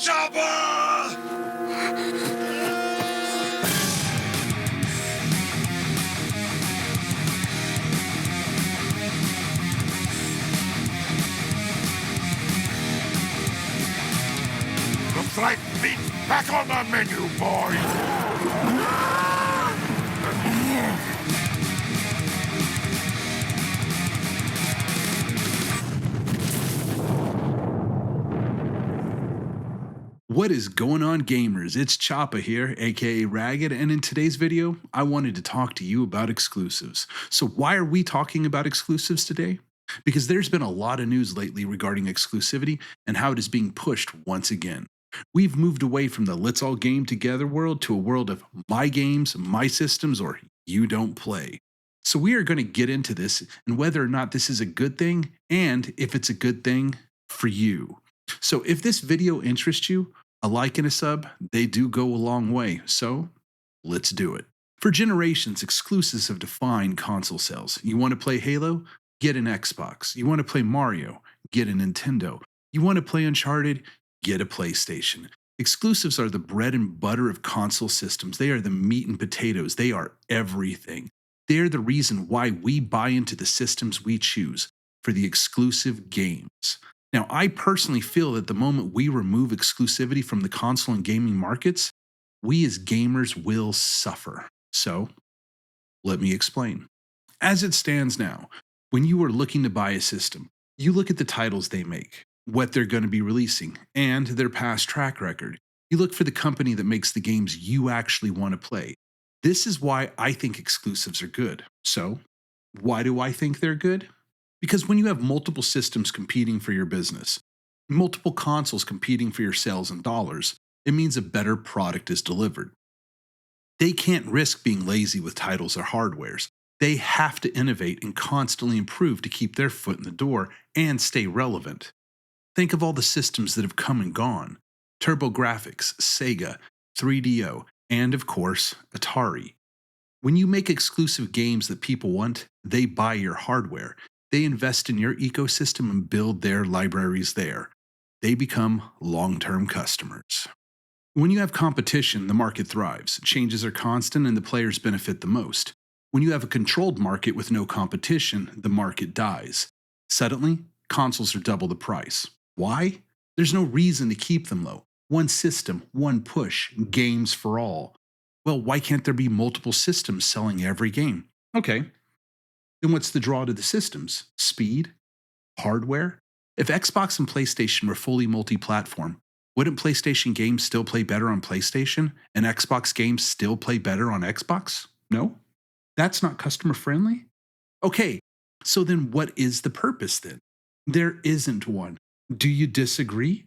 Chopper! Looks like meat's back on the menu, boys! What is going on, gamers? It's Choppa here, aka Ragged, and in today's video, I wanted to talk to you about exclusives. So why are we talking about exclusives today? Because there's been a lot of news lately regarding exclusivity and how it is being pushed once again. We've moved away from the let's all game together world to a world of my games, my systems, or you don't play. So we are going to get into this and whether or not this is a good thing and if it's a good thing for you. So if this video interests you, a like and a sub, they do go a long way, so let's do it. For generations, exclusives have defined console sales. You want to play Halo? Get an Xbox. You want to play Mario? Get a Nintendo. You want to play Uncharted? Get a PlayStation. Exclusives are the bread and butter of console systems. They are the meat and potatoes. They are everything. They are the reason why we buy into the systems we choose for the exclusive games. Now, I personally feel that the moment we remove exclusivity from the console and gaming markets, we as gamers will suffer. So, let me explain. As it stands now, when you are looking to buy a system, you look at the titles they make, what they're going to be releasing, and their past track record. You look for the company that makes the games you actually want to play. This is why I think exclusives are good. So, why do I think they're good? Because when you have multiple systems competing for your business, multiple consoles competing for your sales and dollars, it means a better product is delivered. They can't risk being lazy with titles or hardwares. They have to innovate and constantly improve to keep their foot in the door and stay relevant. Think of all the systems that have come and gone. TurboGrafx, Sega, 3DO, and of course, Atari. When you make exclusive games that people want, they buy your hardware. They invest in your ecosystem and build their libraries there. They become long-term customers. When you have competition, the market thrives. Changes are constant and the players benefit the most. When you have a controlled market with no competition, the market dies. Suddenly, consoles are double the price. Why? There's no reason to keep them low. One system, one push, games for all. Well, why can't there be multiple systems selling every game? Okay. Then what's the draw to the systems? Speed? Hardware? If Xbox and PlayStation were fully multi-platform, wouldn't PlayStation games still play better on PlayStation and Xbox games still play better on Xbox? No? That's not customer friendly? Okay, so then what is the purpose then? There isn't one. Do you disagree?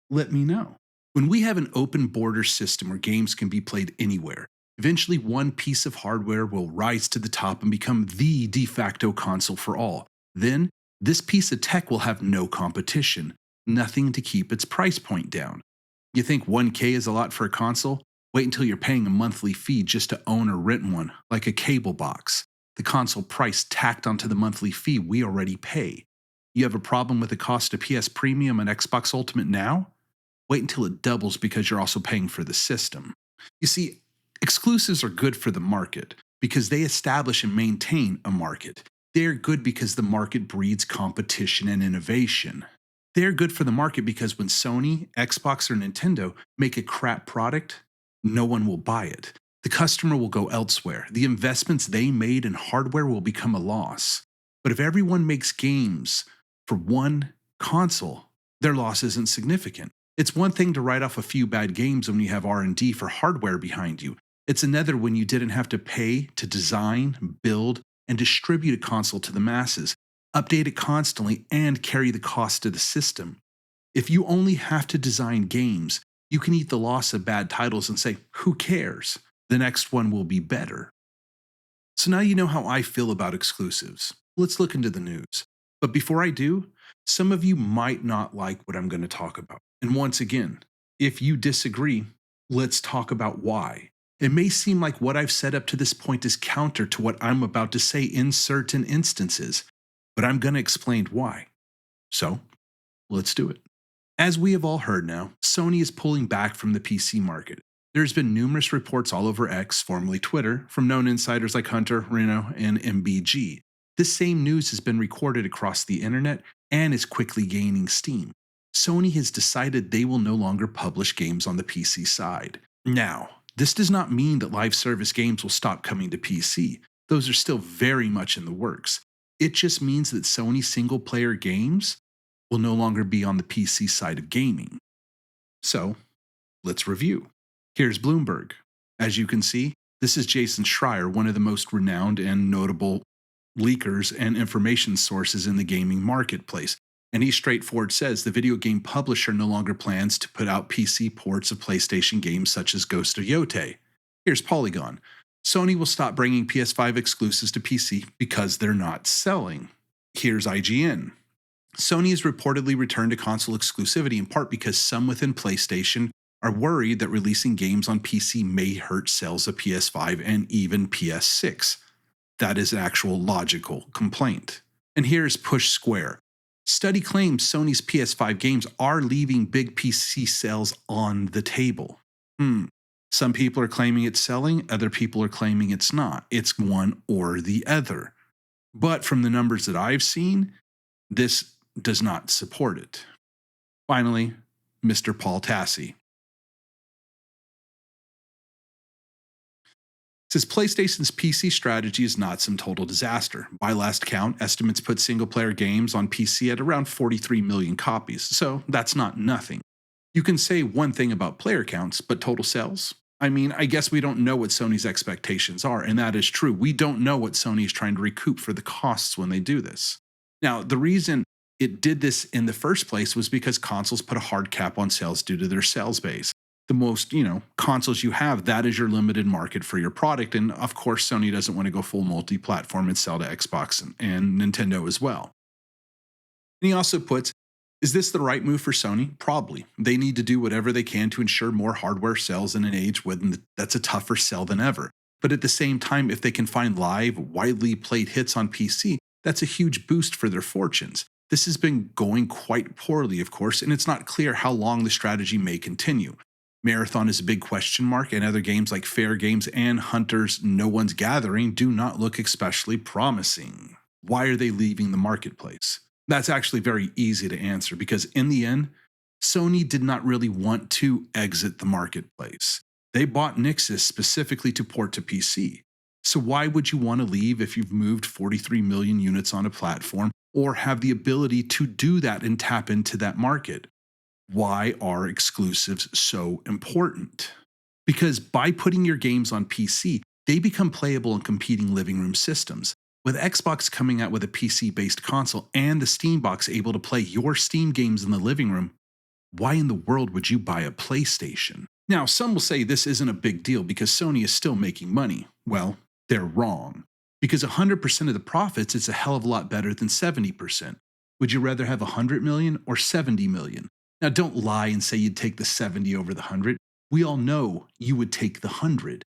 Let me know. When we have an open border system where games can be played anywhere, eventually one piece of hardware will rise to the top and become the de facto console for all. Then, this piece of tech will have no competition, nothing to keep its price point down. You think 1K is a lot for a console? Wait until you're paying a monthly fee just to own or rent one, like a cable box. The console price tacked onto the monthly fee we already pay. You have a problem with the cost of PS Premium and Xbox Ultimate now? Wait until it doubles because you're also paying for the system. You see, exclusives are good for the market because they establish and maintain a market. They're good because the market breeds competition and innovation. They're good for the market because when Sony, Xbox, or Nintendo make a crap product, no one will buy it. The customer will go elsewhere. The investments they made in hardware will become a loss. But if everyone makes games for one console, their loss isn't significant. It's one thing to write off a few bad games when you have R&D for hardware behind you. It's another when you didn't have to pay to design, build, and distribute a console to the masses, update it constantly, and carry the cost of the system. If you only have to design games, you can eat the loss of bad titles and say, who cares? The next one will be better. So now you know how I feel about exclusives. Let's look into the news. But before I do, some of you might not like what I'm going to talk about. And once again, if you disagree, let's talk about why. It may seem like what I've said up to this point is counter to what I'm about to say in certain instances, but I'm going to explain why. So, let's do it. As we have all heard now, Sony is pulling back from the PC market. There's been numerous reports all over X, formerly Twitter, from known insiders like Hunter, Reno, and MBG. This same news has been recorded across the internet and is quickly gaining steam. Sony has decided they will no longer publish games on the PC side. Now, this does not mean that live service games will stop coming to PC. Those are still very much in the works. It just means that Sony single player games will no longer be on the PC side of gaming. So, let's review. Here's Bloomberg. As you can see, this is Jason Schreier, one of the most renowned and notable leakers and information sources in the gaming marketplace. And he straightforward says the video game publisher no longer plans to put out PC ports of PlayStation games such as Ghost of Yotei. Here's Polygon. Sony will stop bringing PS5 exclusives to PC because they're not selling. Here's IGN. Sony has reportedly returned to console exclusivity in part because some within PlayStation are worried that releasing games on PC may hurt sales of PS5 and even PS6. That is an actual logical complaint. And here's Push Square. Study claims Sony's PS5 games are leaving big PC sales on the table. Some people are claiming it's selling, other people are claiming it's not. It's one or the other. But from the numbers that I've seen, this does not support it. Finally, Mr. Paul Tassi says PlayStation's PC strategy is not some total disaster. By last count, estimates put single-player games on PC at around 43 million copies, so that's not nothing. You can say one thing about player counts, but total sales? I mean, I guess we don't know what Sony's expectations are, and that is true. We don't know what Sony is trying to recoup for the costs when they do this. Now, the reason it did this in the first place was because consoles put a hard cap on sales due to their sales base. The most, consoles you have, that is your limited market for your product. And of course, Sony doesn't want to go full multi-platform and sell to Xbox and Nintendo as well. And he also puts, is this the right move for Sony? Probably. They need to do whatever they can to ensure more hardware sells in an age when that's a tougher sell than ever. But at the same time, if they can find live, widely played hits on PC, that's a huge boost for their fortunes. This has been going quite poorly, of course, and it's not clear how long the strategy may continue. Marathon is a big question mark, and other games like Fair Games and Hunter's No One's Gathering do not look especially promising. Why are they leaving the marketplace? That's actually very easy to answer because in the end, Sony did not really want to exit the marketplace. They bought Nixxes specifically to port to PC. So why would you want to leave if you've moved 43 million units on a platform or have the ability to do that and tap into that market? Why are exclusives so important? Because by putting your games on PC, they become playable in competing living room systems. With Xbox coming out with a PC-based console and the Steambox able to play your Steam games in the living room, why in the world would you buy a PlayStation? Now, some will say this isn't a big deal because Sony is still making money. Well, they're wrong. Because 100% of the profits is a hell of a lot better than 70%. Would you rather have 100 million or 70 million? Now, don't lie and say you'd take the 70 over the 100. We all know you would take the 100.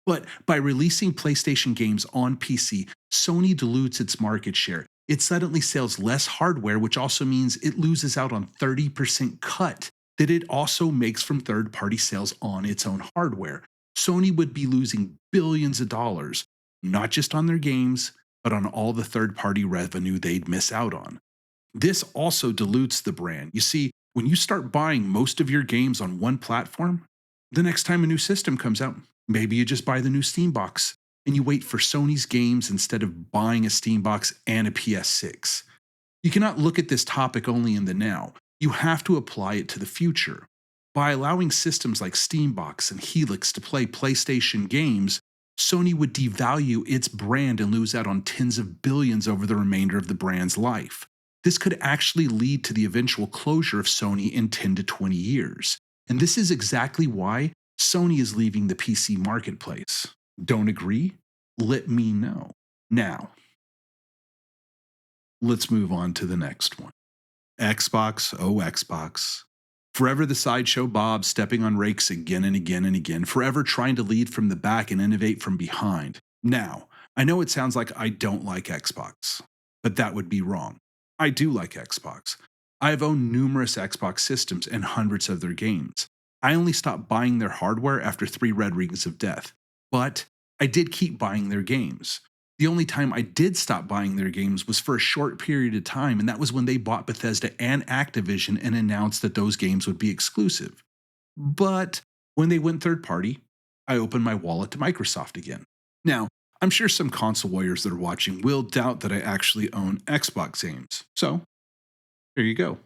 But by releasing PlayStation games on PC, Sony dilutes its market share. It suddenly sells less hardware, which also means it loses out on 30% cut that it also makes from third-party sales on its own hardware. Sony would be losing billions of dollars, not just on their games, but on all the third-party revenue they'd miss out on. This also dilutes the brand. You see, when you start buying most of your games on one platform, the next time a new system comes out, maybe you just buy the new Steambox and you wait for Sony's games instead of buying a Steambox and a PS6. You cannot look at this topic only in the now. You have to apply it to the future. By allowing systems like Steambox and Helix to play PlayStation games, Sony would devalue its brand and lose out on tens of billions over the remainder of the brand's life. This could actually lead to the eventual closure of Sony in 10 to 20 years. And this is exactly why Sony is leaving the PC marketplace. Don't agree? Let me know. Now, let's move on to the next one. Xbox, oh Xbox. Forever the sideshow Bob stepping on rakes again and again and again, forever trying to lead from the back and innovate from behind. Now, I know it sounds like I don't like Xbox, but that would be wrong. I do like Xbox. I have owned numerous Xbox systems and hundreds of their games. I only stopped buying their hardware after 3 Red Rings of Death, but I did keep buying their games. The only time I did stop buying their games was for a short period of time, and that was when they bought Bethesda and Activision and announced that those games would be exclusive. But when they went third party, I opened my wallet to Microsoft again. Now, I'm sure some console warriors that are watching will doubt that I actually own Xbox games. So, there you go.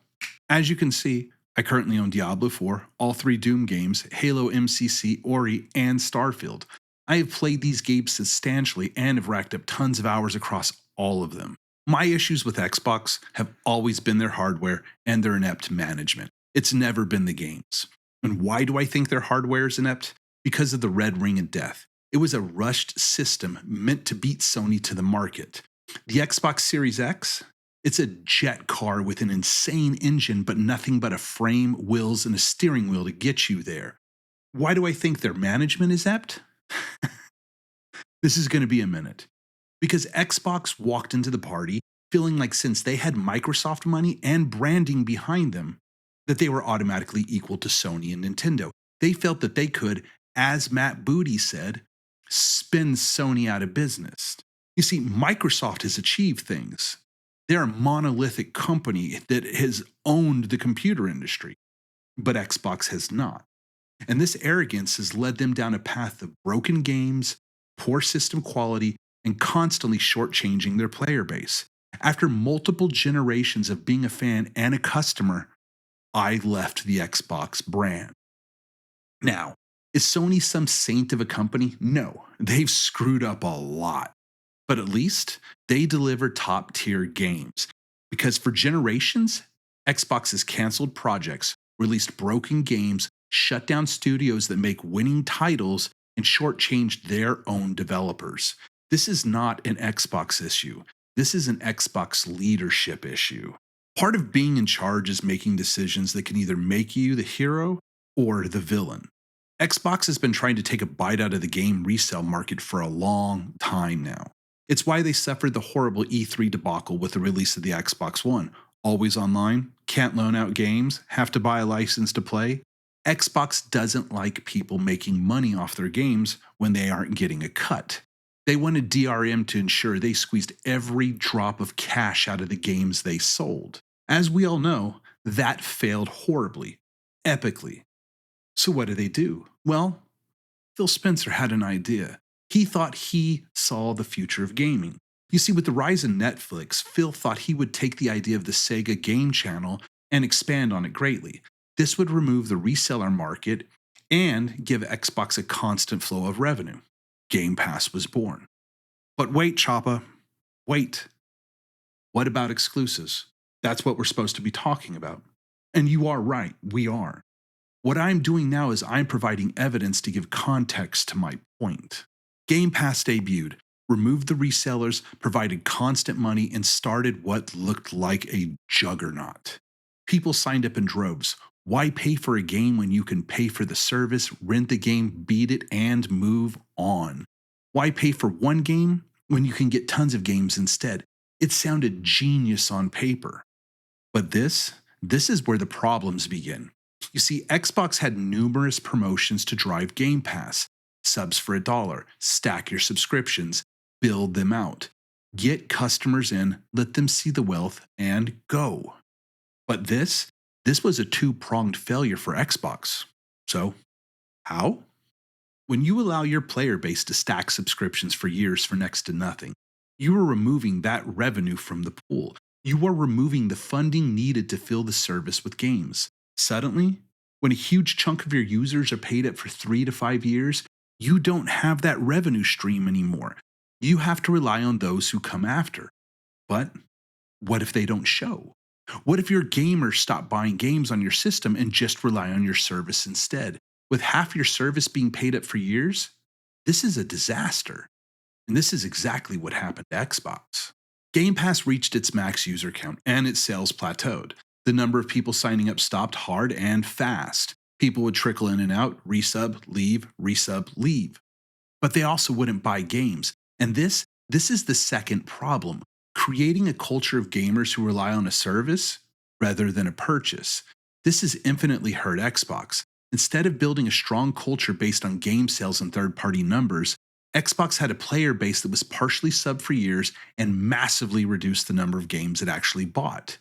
As you can see, I currently own Diablo 4, all 3 Doom games, Halo MCC, Ori, and Starfield. I have played these games substantially and have racked up tons of hours across all of them. My issues with Xbox have always been their hardware and their inept management. It's never been the games. And why do I think their hardware is inept? Because of the Red Ring of Death. It was a rushed system meant to beat Sony to the market. The Xbox Series X, it's a jet car with an insane engine, but nothing but a frame, wheels, and a steering wheel to get you there. Why do I think their management is inept? This is going to be a minute. Because Xbox walked into the party feeling like since they had Microsoft money and branding behind them, that they were automatically equal to Sony and Nintendo. They felt that they could, as Matt Booty said, spin Sony out of business. You see, Microsoft has achieved things. They're a monolithic company that has owned the computer industry, but Xbox has not. And this arrogance has led them down a path of broken games, poor system quality, and constantly shortchanging their player base. After multiple generations of being a fan and a customer, I left the Xbox brand. Now, is Sony some saint of a company? No, they've screwed up a lot. But at least they deliver top tier games. Because for generations, Xbox has canceled projects, released broken games, shut down studios that make winning titles, and shortchanged their own developers. This is not an Xbox issue. This is an Xbox leadership issue. Part of being in charge is making decisions that can either make you the hero or the villain. Xbox has been trying to take a bite out of the game resale market for a long time now. It's why they suffered the horrible E3 debacle with the release of the Xbox One. Always online, can't loan out games, have to buy a license to play. Xbox doesn't like people making money off their games when they aren't getting a cut. They wanted DRM to ensure they squeezed every drop of cash out of the games they sold. As we all know, that failed horribly, epically. So what do? Well, Phil Spencer had an idea. He thought he saw the future of gaming. You see, with the rise of Netflix, Phil thought he would take the idea of the Sega Game Channel and expand on it greatly. This would remove the reseller market and give Xbox a constant flow of revenue. Game Pass was born. But wait, Choppa, wait. What about exclusives? That's what we're supposed to be talking about. And you are right, we are. What I'm doing now is I'm providing evidence to give context to my point. Game Pass debuted, removed the resellers, provided constant money, and started what looked like a juggernaut. People signed up in droves. Why pay for a game when you can pay for the service, rent the game, beat it, and move on? Why pay for one game when you can get tons of games instead? It sounded genius on paper. But this is where the problems begin. You see, Xbox had numerous promotions to drive Game Pass. Subs for $1, stack your subscriptions, build them out. Get customers in, let them see the wealth, and go. But this was a two-pronged failure for Xbox. So, how? When you allow your player base to stack subscriptions for years for next to nothing, you are removing that revenue from the pool. You are removing the funding needed to fill the service with games. Suddenly, when a huge chunk of your users are paid up for 3 to 5 years, you don't have that revenue stream anymore. You have to rely on those who come after. But what if they don't show? What if your gamers stop buying games on your system and just rely on your service instead? With half your service being paid up for years, this is a disaster. And this is exactly what happened to Xbox. Game Pass reached its max user count and its sales plateaued. The number of people signing up stopped hard and fast. People would trickle in and out, resub, leave. But they also wouldn't buy games. And this is the second problem. Creating a culture of gamers who rely on a service rather than a purchase. This has infinitely hurt Xbox. Instead of building a strong culture based on game sales and third party numbers, Xbox had a player base that was partially subbed for years and massively reduced the number of games it actually bought.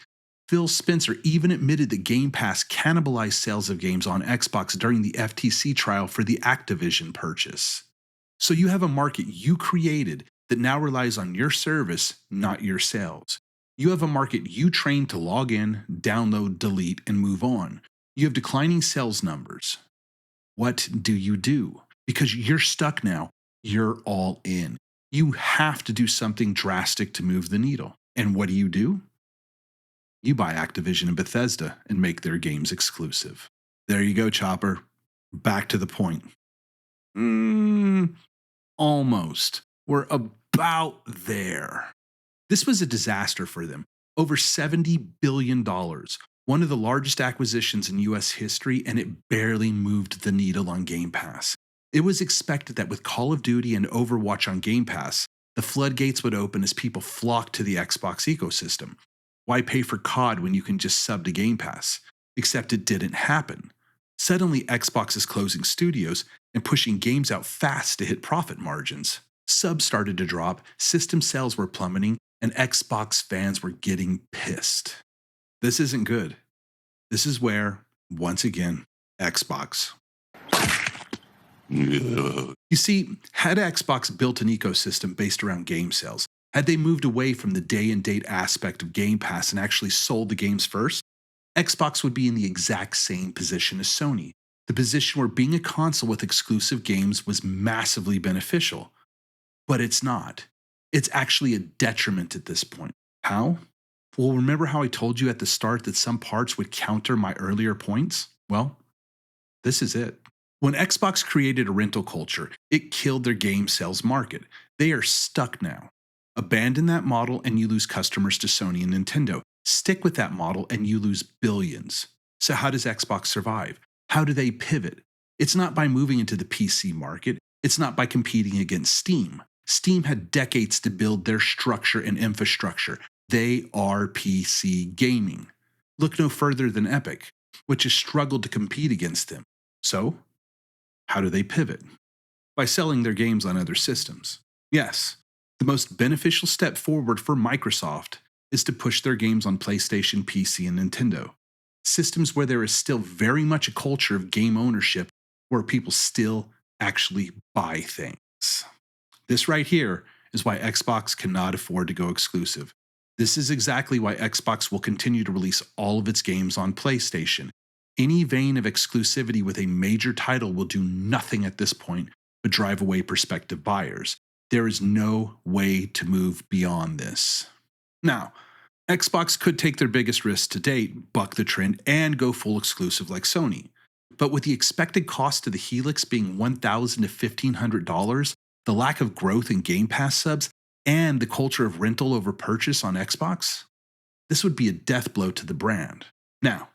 Phil Spencer even admitted that Game Pass cannibalized sales of games on Xbox during the FTC trial for the Activision purchase. So you have a market you created that now relies on your service, not your sales. You have a market you trained to log in, download, delete, and move on. You have declining sales numbers. What do? Because you're stuck now. You're all in. You have to do something drastic to move the needle. And what do? You buy Activision and Bethesda and make their games exclusive. There you go, Chopper. Back to the point. Almost. We're about there. This was a disaster for them. Over $70 billion, one of the largest acquisitions in US history, and it barely moved the needle on Game Pass. It was expected that with Call of Duty and Overwatch on Game Pass, the floodgates would open as people flocked to the Xbox ecosystem. Why pay for COD when you can just sub to Game Pass? Except it didn't happen. Suddenly, Xbox is closing studios and pushing games out fast to hit profit margins. Subs started to drop, system sales were plummeting, and Xbox fans were getting pissed. This isn't good. This is where, once again, Xbox. You see, had Xbox built an ecosystem based around game sales, had they moved away from the day and date aspect of Game Pass and actually sold the games first, Xbox would be in the exact same position as Sony, the position where being a console with exclusive games was massively beneficial. But it's not. It's actually a detriment at this point. How? Well, remember how I told you at the start that some parts would counter my earlier points? Well, this is it. When Xbox created a rental culture, it killed their game sales market. They are stuck now. Abandon that model and you lose customers to Sony and Nintendo. Stick with that model and you lose billions. So how does Xbox survive? How do they pivot? It's not by moving into the PC market. It's not by competing against Steam. Steam had decades to build their structure and infrastructure. They are PC gaming. Look no further than Epic, which has struggled to compete against them. So, how do they pivot? By selling their games on other systems. Yes, the most beneficial step forward for Microsoft is to push their games on PlayStation, PC, and Nintendo. Systems where there is still very much a culture of game ownership where people still actually buy things. This right here is why Xbox cannot afford to go exclusive. This is exactly why Xbox will continue to release all of its games on PlayStation. Any vein of exclusivity with a major title will do nothing at this point but drive away prospective buyers. There is no way to move beyond this. Now, Xbox could take their biggest risk to date, buck the trend, and go full exclusive like Sony. But with the expected cost of the Helix being $1,000 to $1,500, the lack of growth in Game Pass subs, and the culture of rental over purchase on Xbox, this would be a death blow to the brand. Now,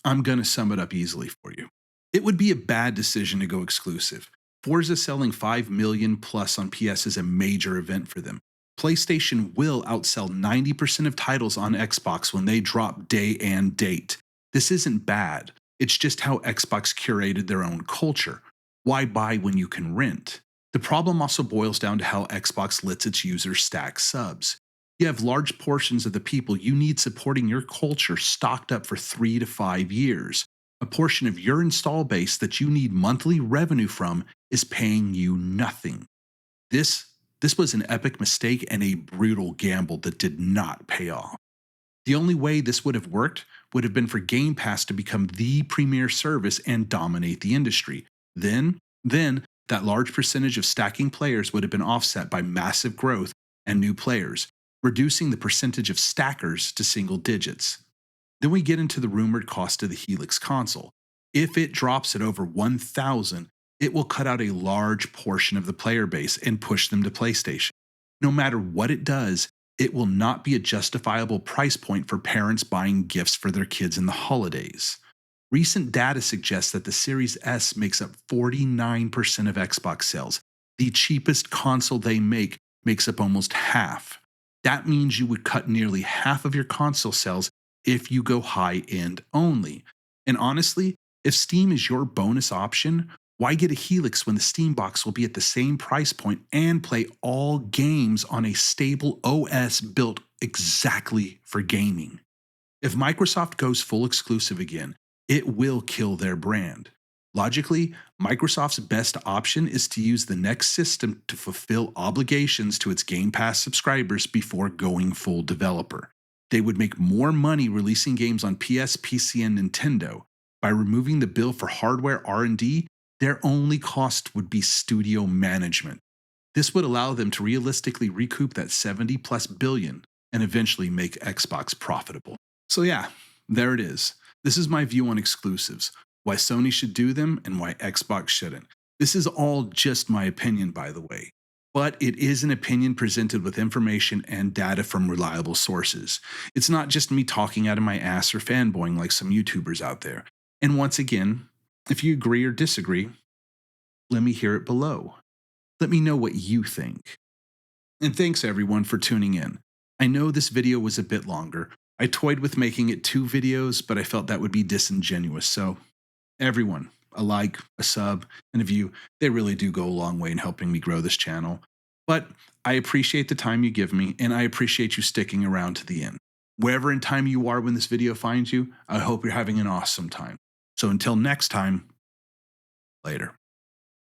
I'm going to sum it up easily for you. It would be a bad decision to go exclusive. Forza selling 5 million plus on PS is a major event for them. PlayStation will outsell 90% of titles on Xbox when they drop day and date. This isn't bad. It's just how Xbox curated their own culture. Why buy when you can rent? The problem also boils down to how Xbox lets its users stack subs. You have large portions of the people you need supporting your culture stocked up for 3 to 5 years. A portion of your install base that you need monthly revenue from is paying you nothing. This was an epic mistake and a brutal gamble that did not pay off. The only way this would have worked would have been for Game Pass to become the premier service and dominate the industry. Then that large percentage of stacking players would have been offset by massive growth and new players, reducing the percentage of stackers to single digits. Then we get into the rumored cost of the Helix console. If it drops at over $1,000, it will cut out a large portion of the player base and push them to PlayStation. No matter what it does, it will not be a justifiable price point for parents buying gifts for their kids in the holidays. Recent data suggests that the Series S makes up 49% of Xbox sales. The cheapest console they make makes up almost half. That means you would cut nearly half of your console sales if you go high end only. And honestly, if Steam is your bonus option, why get a Helix when the Steambox will be at the same price point and play all games on a stable OS built exactly for gaming? If Microsoft goes full exclusive again, it will kill their brand. Logically, Microsoft's best option is to use the next system to fulfill obligations to its Game Pass subscribers before going full developer. They would make more money releasing games on PS, PC, and Nintendo. By removing the bill for hardware R&D, their only cost would be studio management. This would allow them to realistically recoup that 70 plus billion and eventually make Xbox profitable. So yeah, there it is. This is my view on exclusives, why Sony should do them and why Xbox shouldn't. This is all just my opinion, by the way, but it is an opinion presented with information and data from reliable sources. It's not just me talking out of my ass or fanboying like some YouTubers out there. And once again, if you agree or disagree, let me hear it below. Let me know what you think. And thanks everyone for tuning in. I know this video was a bit longer. I toyed with making it 2 videos, but I felt that would be disingenuous. So everyone, a like, a sub, and a view, they really do go a long way in helping me grow this channel. But I appreciate the time you give me, and I appreciate you sticking around to the end. Wherever in time you are when this video finds you, I hope you're having an awesome time. So until next time, later.